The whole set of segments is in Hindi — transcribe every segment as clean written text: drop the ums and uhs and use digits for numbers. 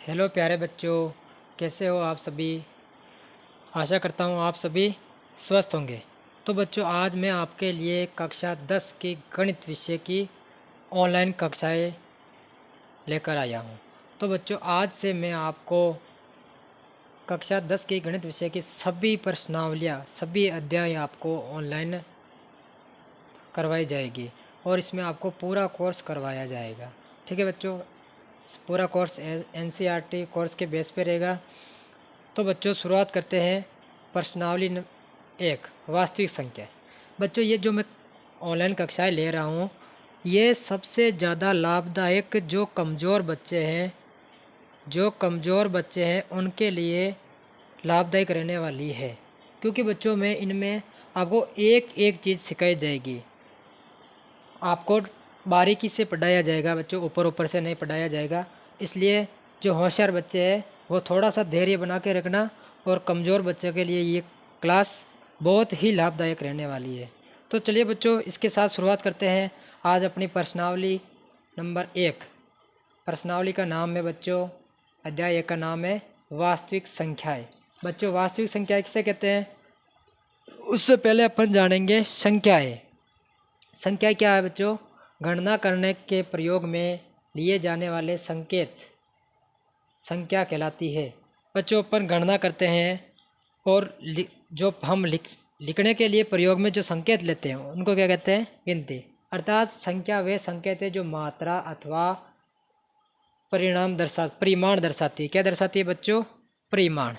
हेलो प्यारे बच्चों, कैसे हो आप सभी। आशा करता हूँ आप सभी स्वस्थ होंगे। तो बच्चों, आज मैं आपके लिए कक्षा 10 की गणित विषय की ऑनलाइन कक्षाएं लेकर आया हूँ। तो बच्चों, आज से मैं आपको कक्षा 10 की गणित विषय की सभी प्रश्नावलियाँ, सभी अध्याय आपको ऑनलाइन करवाई जाएगी और इसमें आपको पूरा कोर्स करवाया जाएगा। ठीक है बच्चों, पूरा कोर्स NCERT कोर्स के बेस पे रहेगा। तो बच्चों, शुरुआत करते हैं। प्रश्नावली 1, वास्तविक संख्या। बच्चों, ये जो मैं ऑनलाइन कक्षाएं ले रहा हूँ, ये सबसे ज़्यादा लाभदायक जो कमज़ोर बच्चे हैं उनके लिए लाभदायक रहने वाली है। क्योंकि बच्चों में इनमें आपको एक एक चीज़ सिखाई जाएगी, आपको बारीकी से पढ़ाया जाएगा बच्चों, ऊपर ऊपर से नहीं पढ़ाया जाएगा। इसलिए जो होशियार बच्चे हैं वो थोड़ा सा धैर्य बना के रखना, और कमज़ोर बच्चों के लिए ये क्लास बहुत ही लाभदायक रहने वाली है। तो चलिए बच्चों, इसके साथ शुरुआत करते हैं आज अपनी प्रश्नावली नंबर 1। प्रश्नावली का नाम है बच्चों, अध्याय 1 का नाम है वास्तविक संख्याएं। बच्चों, वास्तविक संख्याएं किसे कहते हैं, उससे पहले अपन जानेंगे संख्याएं। संख्या क्या है बच्चों, गणना करने के प्रयोग में लिए जाने वाले संकेत संख्या कहलाती है। बच्चों, अपन गणना करते हैं और जो हम लिखने के लिए प्रयोग में जो संकेत लेते हैं उनको क्या कहते हैं, गिनती। अर्थात संख्या वे संकेत है जो मात्रा अथवा परिमाण दर्शाती है। क्या दर्शाती है बच्चों, परिमाण।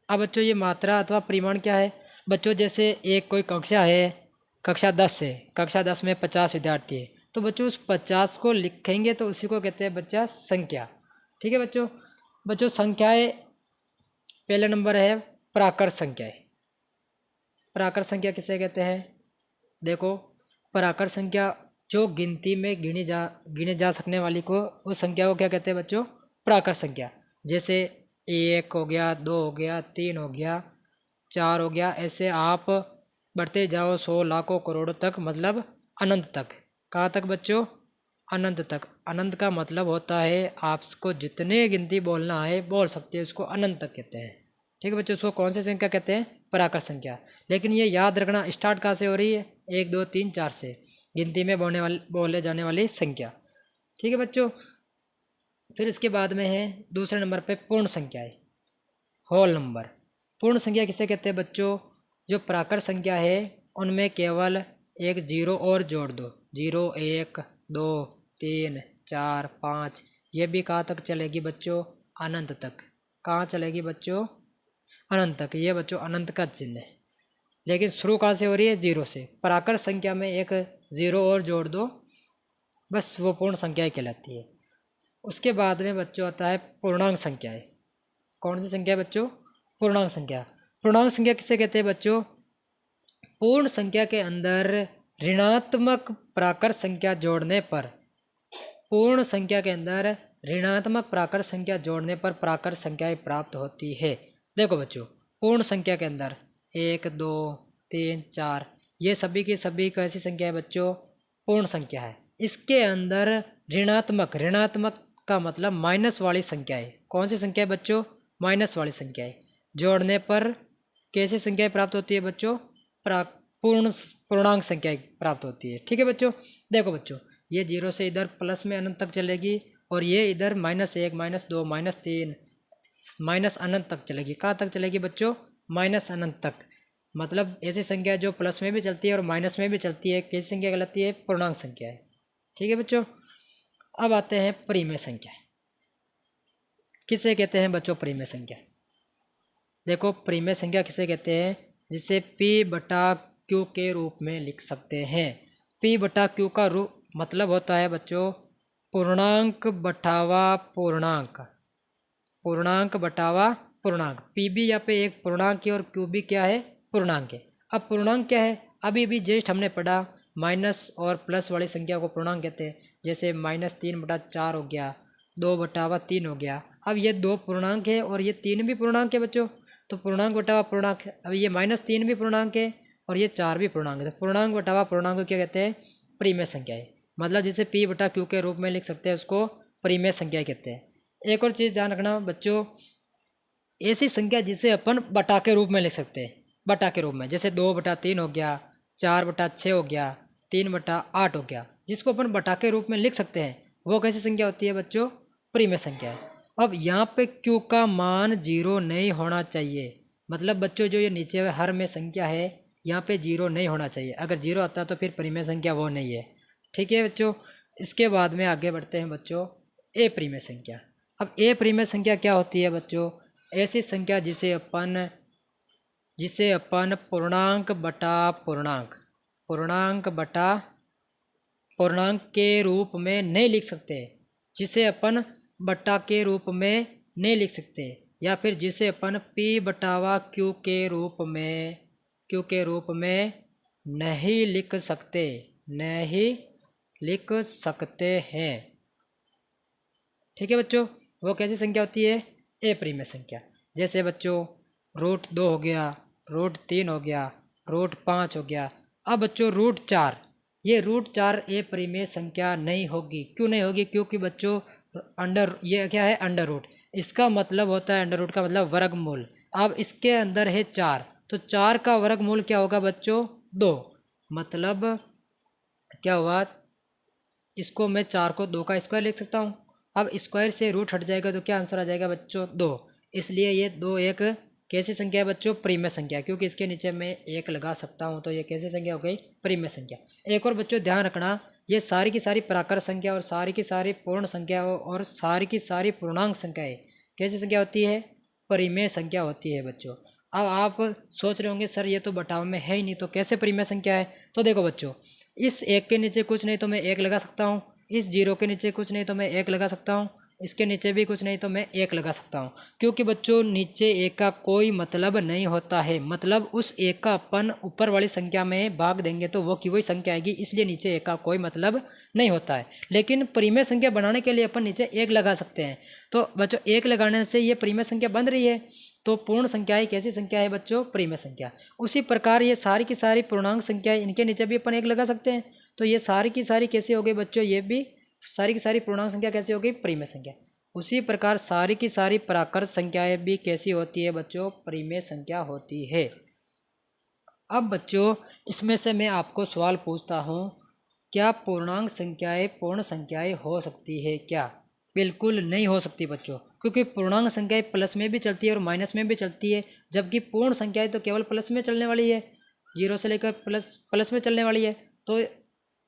अब बच्चों, ये मात्रा अथवा परिमाण क्या है बच्चों, जैसे एक कोई कक्षा है, कक्षा 10 है, कक्षा 10 में 50 विद्यार्थी है, तो बच्चों उस 50 को लिखेंगे तो उसी को कहते हैं बच्चा संख्या। ठीक है बच्चों। बच्चों, संख्याएं पहले नंबर है प्राकृत संख्याएं। प्राकृत संख्या किसे कहते हैं, देखो, प्राकृत संख्या जो गिनती में गिने जा सकने वाली को, उस संख्या को क्या कहते हैं बच्चों, प्राकृत संख्या। जैसे 1 हो गया, 2 हो गया, 3 हो गया, 4 हो गया, ऐसे आप बढ़ते जाओ 100 लाखों करोड़ों तक, मतलब अनंत तक। कहाँ तक बच्चों, अनंत तक। अनंत का मतलब होता है आपको जितने गिनती बोलना है बोल सकते हैं, उसको अनंत तक कहते हैं। ठीक है बच्चों, उसको कौन सी संख्या कहते हैं, प्राकृत संख्या। लेकिन ये याद रखना, स्टार्ट कहाँ से हो रही है, 1 2 3 4 से, गिनती में बोले जाने वाली संख्या। ठीक है बच्चों। फिर इसके बाद में है दूसरे नंबर पे पूर्ण संख्याएं, होल नंबर। पूर्ण संख्या किसे कहते हैं बच्चों, जो प्राकृत संख्या है उनमें केवल एक जीरो और जोड़ दो, 0 1 2 3 4 5, ये भी कहाँ तक चलेगी बच्चों, अनंत तक। कहाँ चलेगी बच्चों, अनंत तक। ये बच्चों अनंत का चिन्ह है, लेकिन शुरू कहाँ से हो रही है, 0 से। प्राकृत संख्या में एक 0 और जोड़ दो, बस वो पूर्ण संख्या कहलाती है। उसके बाद में बच्चों आता है पूर्णांक संख्याएं। कौन सी संख्या है बच्चों, पूर्णांक संख्या। पूर्णांक संख्या किसे कहते हैं बच्चों, पूर्ण संख्या के अंदर ऋणात्मक प्राकृत संख्या जोड़ने पर, पूर्ण संख्या के अंदर ऋणात्मक प्राकृत संख्या जोड़ने पर प्राकृत संख्याएं प्राप्त होती है। देखो बच्चों, पूर्ण संख्या के अंदर 1 2 3 4, ये सभी की सभी कैसी संख्या है बच्चों, पूर्ण संख्या है। इसके अंदर ऋणात्मक का मतलब माइनस वाली संख्या है। कौन सी संख्या है बच्चों, माइनस वाली संख्या है। जोड़ने पर कैसी संख्याएं प्राप्त होती है बच्चों, पूर्णांक संख्या प्राप्त होती है। ठीक है बच्चों। देखो बच्चों, ये 0 से इधर प्लस में अनंत तक चलेगी, और ये इधर -1 -2 -3 माइनस अनंत तक चलेगी। कहाँ तक चलेगी बच्चों, माइनस अनंत तक। मतलब ऐसी संख्या जो प्लस में भी चलती है और माइनस में भी चलती है, कैसी संख्या कहलाती है, पूर्णांक संख्या है। ठीक है बच्चों। अब आते हैं परिमेय संख्या। किसे कहते हैं बच्चों, परिमेय संख्या। देखो, परिमेय संख्या किसे कहते हैं, जिसे P/Q के रूप में लिख सकते हैं। P/Q का रूप मतलब होता है बच्चों पूर्णांक बटावा पूर्णांक, पूर्णांक बटावा पूर्णांक। P भी यहाँ पे एक पूर्णांक है और Q भी क्या है, पूर्णांक है। अब पूर्णांक क्या है, अभी भी जस्ट हमने पढ़ा, माइनस और प्लस वाली संख्या को पूर्णांक कहते हैं। जैसे -3/4 हो गया, 2/3 हो गया। अब ये 2 पूर्णांक है और ये 3 भी पूर्णांक है बच्चों, तो पूर्णांक बटावा पूर्णांक। अब ये -3 भी पूर्णांक है और ये 4 भी पूर्णांक है, तो पूर्णांक बटावा पूर्णांक को क्या कहते हैं, परिमेय संख्या है। मतलब जिसे P/Q के रूप में लिख सकते हैं उसको परिमेय संख्या कहते हैं। एक और चीज़ ध्यान रखना बच्चों, ऐसी संख्या जिसे अपन बटा के रूप में लिख सकते हैं, बटा के रूप में, जैसे 2/3 हो गया, 4/6 हो गया, 3/8 हो गया, जिसको अपन बटा के रूप में लिख सकते हैं, वो कैसी संख्या होती है बच्चों? परिमेय संख्या है। अब यहाँ पे क्यू का मान 0 नहीं होना चाहिए, मतलब बच्चों जो ये नीचे हर में संख्या है यहाँ पे 0 नहीं होना चाहिए, अगर 0 आता तो फिर परिमेय संख्या वो नहीं है। ठीक है बच्चों, इसके बाद में आगे बढ़ते हैं बच्चों, ए परिमेय संख्या। अब ए परिमेय संख्या क्या होती है बच्चों? ऐसी संख्या जिसे अपन पूर्णांक बटा पूर्णांक के रूप में नहीं लिख सकते, जिसे अपन बट्टा के रूप में नहीं लिख सकते, या फिर जिसे अपन P बटावा Q के रूप में नहीं लिख सकते हैं। ठीक है बच्चों, वो कैसी संख्या होती है? ए परिमेय संख्या। जैसे बच्चों √2 हो गया, √3 हो गया, √5 हो गया। अब बच्चों √4, ये √4 ए परिमेय संख्या नहीं होगी। क्यों नहीं होगी? क्योंकि बच्चों ये क्या है? Under root. इसका मतलब होता है, अंडर रूट का मतलब वर्गमूल। अब इसके अंदर है 4, तो 4 का वर्गमूल क्या होगा बच्चों? 2। मतलब क्या हुआ? इसको मैं 4 को 2 का स्क्वायर लिख सकता हूँ। अब स्क्वायर से रूट हट जाएगा तो क्या आंसर आ जाएगा बच्चों? 2। इसलिए ये 2 एक कैसी संख्या है बच्चों? परिमेय संख्या, क्योंकि इसके नीचे मैं 1 लगा सकता हूँ, तो ये कैसी संख्या हो गई? परिमेय संख्या। एक और बच्चों ध्यान रखना, ये सारी की सारी प्राकृत संख्या और सारी की सारी पूर्ण संख्या और सारी की सारी पूर्णांक संख्याएँ कैसी संख्या होती है? परिमेय संख्या होती है बच्चों। अब आप सोच रहे होंगे सर ये तो बटाव में है ही नहीं, तो कैसे परिमेय संख्या है? तो देखो बच्चों, इस 1 के नीचे कुछ नहीं तो मैं 1 लगा सकता हूँ, इस 0 के नीचे कुछ नहीं तो मैं 1 लगा सकता हूँ, इसके नीचे भी कुछ नहीं तो मैं 1 लगा सकता हूँ। क्योंकि बच्चों नीचे 1 का कोई मतलब नहीं होता है, मतलब उस 1 का अपन ऊपर वाली संख्या में भाग देंगे तो वो की वही संख्या आएगी, इसलिए नीचे 1 का कोई मतलब नहीं होता है। लेकिन परिमेय संख्या बनाने के लिए अपन नीचे 1 लगा सकते हैं। तो बच्चों 1 लगाने से ये परिमेय संख्या बन रही है, तो पूर्ण संख्याएं कैसी संख्या है बच्चों? परिमेय संख्या। उसी प्रकार ये सारी की सारी पूर्णांक संख्याएं, इनके नीचे भी अपन 1 लगा सकते हैं, तो ये सारी की सारी कैसी हो गई बच्चों? ये भी सारी की सारी पूर्णांक संख्या कैसी हो गई? परिमेय संख्या। उसी प्रकार सारी की सारी प्राकृत संख्याएं भी कैसी होती है बच्चों? परिमेय संख्या होती है। अब बच्चों इसमें से मैं आपको सवाल पूछता हूँ, क्या पूर्णांक संख्याएं पूर्ण संख्याएं हो सकती है क्या? बिल्कुल नहीं हो सकती बच्चों, क्योंकि पूर्णांक संख्याएं प्लस में भी चलती है और माइनस में भी चलती है, जबकि पूर्ण संख्याएं तो केवल प्लस में चलने वाली है, 0 से लेकर प्लस में चलने वाली है। तो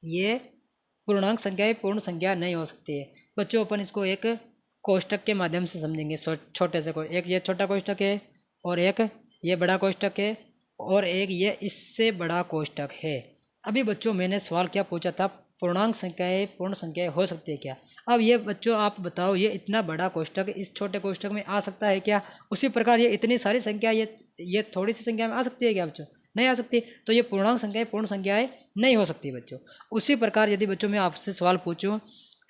ये पूर्णांक संख्याएं पूर्ण संख्या नहीं हो सकती है बच्चों। अपन इसको एक कोष्टक के माध्यम से समझेंगे, छोटे से को, एक ये छोटा कोष्टक है और एक ये बड़ा कोष्टक है और एक ये इससे बड़ा कोष्टक है। अभी बच्चों मैंने सवाल क्या पूछा था? पूर्णांक संख्याएं पूर्ण संख्याएं हो सकती है क्या? अब ये बच्चों आप बताओ, ये इतना बड़ा कोष्टक इस छोटे कोष्टक में आ सकता है क्या? उसी प्रकार ये इतनी सारी संख्या ये थोड़ी सी संख्या में आ सकती है क्या बच्चों? नहीं आ सकती। तो ये पूर्णांक संख्याएं पूर्ण संख्याएं नहीं हो सकती बच्चों। उसी प्रकार यदि बच्चों मैं आपसे सवाल पूछूं,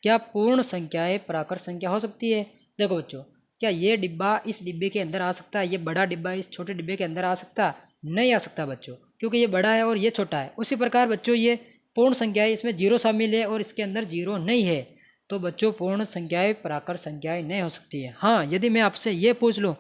क्या पूर्ण संख्याएं प्राकृत संख्या हो सकती है? देखो बच्चों, क्या ये डिब्बा इस डिब्बे के अंदर आ सकता है? ये बड़ा डिब्बा इस छोटे डिब्बे के अंदर आ सकता? नहीं आ सकता बच्चों, क्योंकि ये बड़ा है और ये छोटा है। उसी प्रकार बच्चों ये पूर्ण संख्याएं, इसमें 0 शामिल है और इसके अंदर 0 नहीं है, तो बच्चों पूर्ण संख्याएं प्राकृत संख्याएं नहीं हो सकती है। हाँ, यदि मैं आपसे ये पूछ लूँ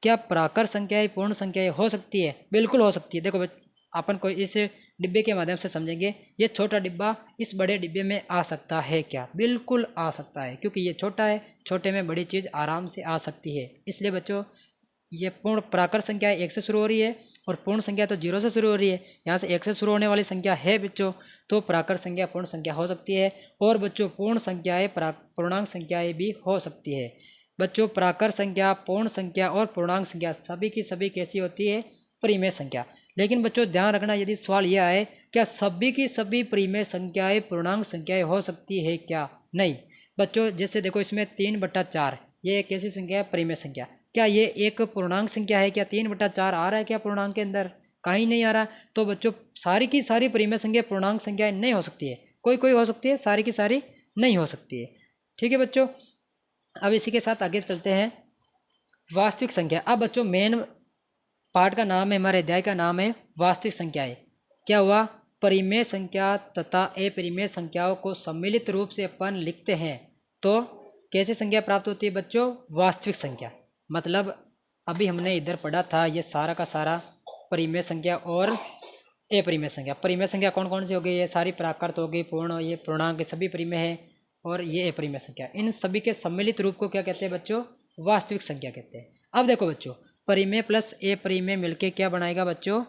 क्या प्राकृत संख्याएं पूर्ण संख्याएं हो सकती है? बिल्कुल हो सकती है। देखो अपन को इस डिब्बे के माध्यम से समझेंगे, ये छोटा डिब्बा इस बड़े डिब्बे में आ सकता है क्या? बिल्कुल आ सकता है, क्योंकि ये छोटा है, छोटे में बड़ी चीज़ आराम से आ सकती है। इसलिए बच्चों ये पूर्ण प्राकृत संख्या 1 से शुरू हो रही है और पूर्ण संख्या तो 0 से शुरू हो रही है। यहाँ से 1 से शुरू होने वाली संख्या है बच्चों, तो प्राकृत संख्या पूर्ण संख्या हो सकती है। और बच्चों पूर्ण संख्याएँ पूर्णांक संख्याएँ भी हो सकती है बच्चों। प्राकृत संख्या, पूर्ण संख्या और पूर्णांक संख्या सभी की सभी कैसी होती है? परिमेय संख्या। लेकिन बच्चों ध्यान रखना, यदि सवाल यह आए क्या सभी की सभी परिमेय संख्याएँ पूर्णांक संख्याएँ हो सकती है क्या? नहीं बच्चों। जैसे देखो इसमें 3/4 ये एक ऐसी संख्या है परिमेय संख्या, क्या ये एक पूर्णांक संख्या है क्या? 3/4 आ रहा है क्या पूर्णांक के अंदर? कहीं नहीं आ रहा। तो बच्चों सारी की सारी परिमेय संख्या पूर्णांक संख्याएँ नहीं हो सकती है, कोई कोई हो सकती है, सारी की सारी नहीं हो सकती है। ठीक है बच्चों, अब इसी के साथ आगे चलते हैं, वास्तविक संख्या। अब बच्चों मेन पार्ट का नाम है, हमारे अध्याय का नाम है वास्तविक संख्याएं। क्या हुआ? परिमेय संख्या तथा अपरिमेय संख्याओं को सम्मिलित रूप से अपन लिखते हैं तो कैसी संख्या प्राप्त होती है बच्चों? वास्तविक संख्या। मतलब अभी हमने इधर पढ़ा था ये सारा का सारा परिमेय संख्या और अपरिमेय संख्या। परिमेय संख्या कौन कौन सी हो गई? ये सारी प्राकृत हो गई, पूर्ण, ये पूर्णांक, सभी परिमेय है, और ये अपरिमेय संख्या। इन सभी के सम्मिलित रूप को क्या कहते हैं बच्चों? वास्तविक संख्या कहते हैं। अब देखो बच्चों, परिमेय प्लस अपरिमेय मिलके क्या बनाएगा बच्चों?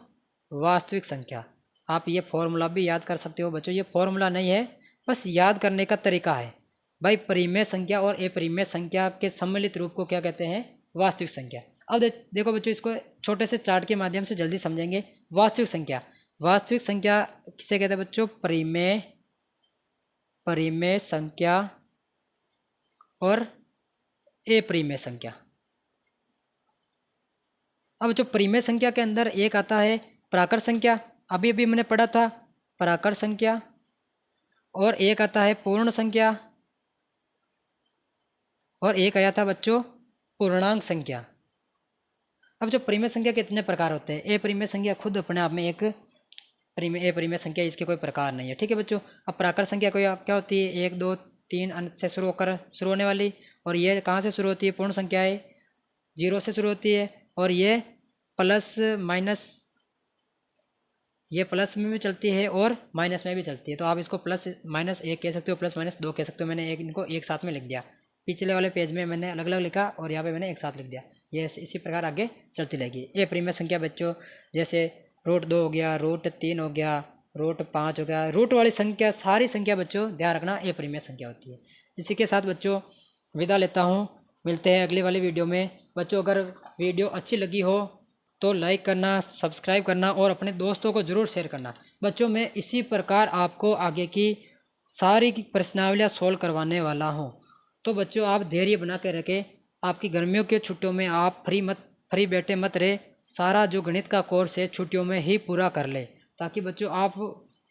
वास्तविक संख्या। आप ये फॉर्मूला भी याद कर सकते हो बच्चों, ये फॉर्मूला नहीं है, बस याद करने का तरीका है भाई। परिमेय संख्या और अपरिमेय संख्या के सम्मिलित रूप को क्या कहते हैं? वास्तविक संख्या। अब देखो बच्चों, इसको छोटे से चार्ट के माध्यम से जल्दी समझेंगे। वास्तविक संख्या, वास्तविक संख्या किसे कहते हैं बच्चों? परिमेय संख्या और अपरिमेय संख्या। अब जो परिमेय संख्या के अंदर एक आता है प्राकृत संख्या, अभी अभी मैंने पढ़ा था प्राकृत संख्या, और एक आता है पूर्ण संख्या, और एक आया था बच्चों पूर्णांक संख्या। अब जो परिमेय संख्या के इतने प्रकार होते हैं, अपरिमेय संख्या खुद अपने आप में एक अपरिमेय संख्या, इसके कोई प्रकार नहीं है, ठीक है बच्चों। अब प्राकृत संख्या कोई क्या होती है? 1 2 3 अंक से शुरू होने वाली, और ये कहाँ से शुरू होती है? पूर्ण संख्या है, 0 से शुरू होती है, और ये प्लस माइनस, ये प्लस में भी चलती है और माइनस में भी चलती है। तो आप इसको प्लस माइनस 1 कह सकते हो, प्लस माइनस 2 कह सकते हो। मैंने इनको एक साथ में लिख दिया, पिछले वाले पेज में मैंने अलग अलग लिखा और यहाँ पे मैंने एक साथ लिख दिया। ये इसी प्रकार आगे चलती रहेगी। अपरिमेय संख्या बच्चों जैसे √2 हो गया, √3 हो गया, √5 हो गया, रूट वाली संख्या, सारी संख्या बच्चों ध्यान रखना अपरिमेय संख्या होती है। इसी के साथ बच्चों विदा लेता हूँ, मिलते हैं अगली वाली वीडियो में। बच्चों अगर वीडियो अच्छी लगी हो तो लाइक करना, सब्सक्राइब करना और अपने दोस्तों को ज़रूर शेयर करना। बच्चों मैं इसी प्रकार आपको आगे की सारी प्रश्नावलियाँ सोल्व करवाने वाला हूँ। तो बच्चों आप धैर्य बना के रखें। आपकी गर्मियों के छुट्टियों में आप फ्री बैठे मत रहे, सारा जो गणित का कोर्स है छुट्टियों में ही पूरा कर ले, ताकि बच्चों आप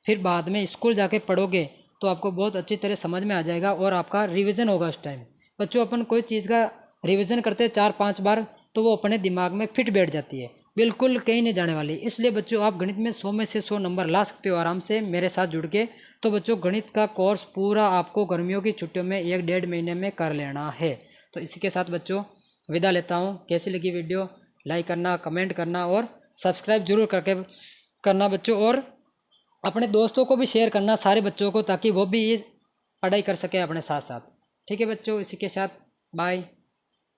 फिर बाद में स्कूल जाके पढ़ोगे तो आपको बहुत अच्छी तरह समझ में आ जाएगा और आपका रिवीजन होगा उस टाइम। बच्चों अपन कोई चीज़ का रिवीजन करते 4-5 बार तो वो अपने दिमाग में फिट बैठ जाती है, बिल्कुल कहीं नहीं जाने वाली। इसलिए बच्चों आप गणित में 100 में से 100 नंबर ला सकते हो आराम से मेरे साथ जुड़ के। तो बच्चों गणित का कोर्स पूरा आपको गर्मियों की छुट्टियों में 1-1.5 महीने में कर लेना है। तो इसी के साथ बच्चों विदा लेता हूँ। कैसी लगी वीडियो लाइक करना, कमेंट करना और सब्सक्राइब जरूर करके करना बच्चों, और अपने दोस्तों को भी शेयर करना सारे बच्चों को, ताकि वो भी पढ़ाई कर सके अपने साथ साथ। ठीक है बच्चों, इसी के साथ बाय।